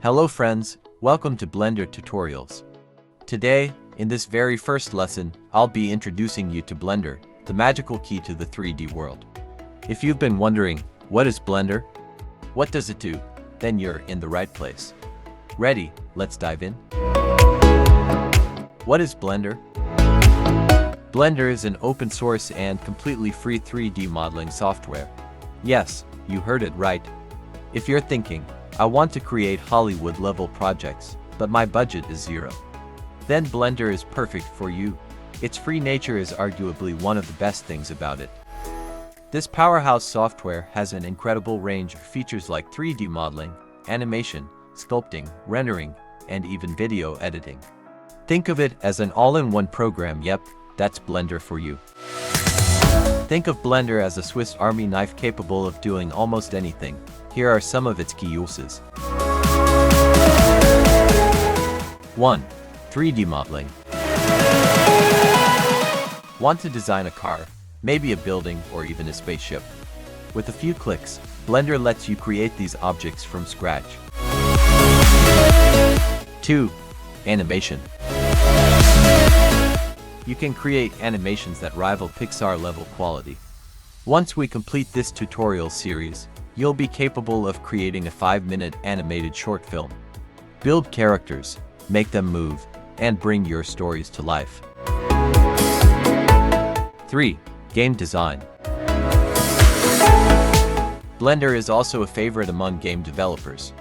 Hello friends, welcome to Blender Tutorials. Today, in this very first lesson, I'll be introducing you to Blender, the magical key to the 3D world. If you've been wondering, what is Blender? What does it do? Then you're in the right place. Ready? Let's dive in. What is Blender? Blender is an open source and completely free 3D modeling software. Yes, you heard it right. If you're thinking, I want to create Hollywood-level projects, but my budget is zero, then Blender is perfect for you. Its free nature is arguably one of the best things about it. This powerhouse software has an incredible range of features like 3D modeling, animation, sculpting, rendering, and even video editing. Think of it as an all-in-one program. Yep, that's Blender for you. Think of Blender as a Swiss Army knife capable of doing almost anything. Here are some of its key uses. 1. 3D modeling. Want to design a car, maybe a building, or even a spaceship? With a few clicks, Blender lets you create these objects from scratch. 2. Animation. You can create animations that rival Pixar-level quality. Once we complete this tutorial series, you'll be capable of creating a 5-minute animated short film. Build characters, make them move, and bring your stories to life. 3. Game design. Blender is also a favorite among game developers.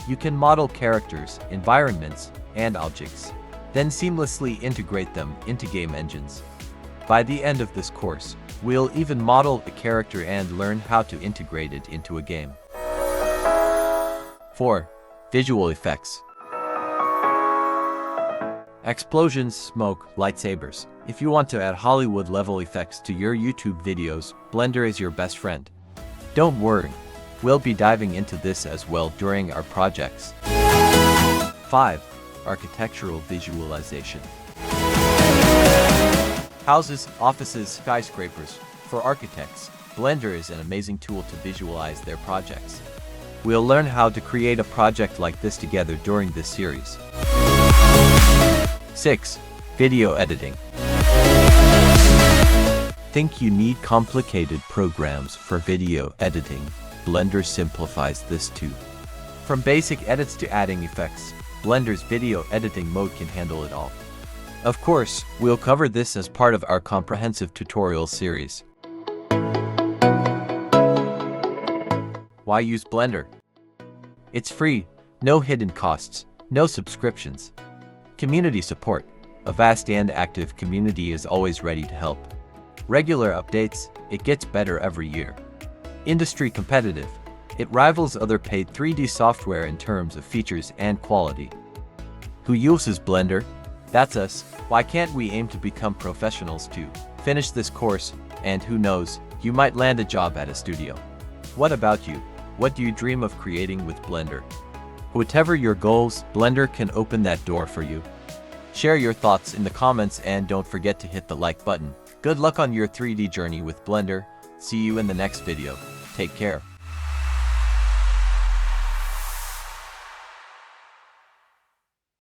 You can model characters, environments, and objects, then seamlessly integrate them into game engines. By the end of this course, we'll even model a character and learn how to integrate it into a game. 4. Visual effects. Explosions, smoke, lightsabers. If you want to add Hollywood-level effects to your YouTube videos, Blender is your best friend. Don't worry, we'll be diving into this as well during our projects. 5. Architectural visualization. Houses, offices, skyscrapers. For architects, Blender is an amazing tool to visualize their projects. We'll learn how to create a project like this together during this series. 6. Video editing. Think you need complicated programs for video editing? Blender simplifies this too. From basic edits to adding effects, Blender's video editing mode can handle it all. Of course, we'll cover this as part of our comprehensive tutorial series. Why use Blender? It's free, no hidden costs, no subscriptions. Community support. A vast and active community is always ready to help. Regular updates, it gets better every year. Industry competitive. It rivals other paid 3D software in terms of features and quality. Who uses Blender? That's us. Why can't we aim to become professionals too? Finish this course, and who knows, you might land a job at a studio. What about you? What do you dream of creating with Blender? Whatever your goals, Blender can open that door for you. Share your thoughts in the comments and don't forget to hit the like button. Good luck on your 3D journey with Blender. See you in the next video. Take care.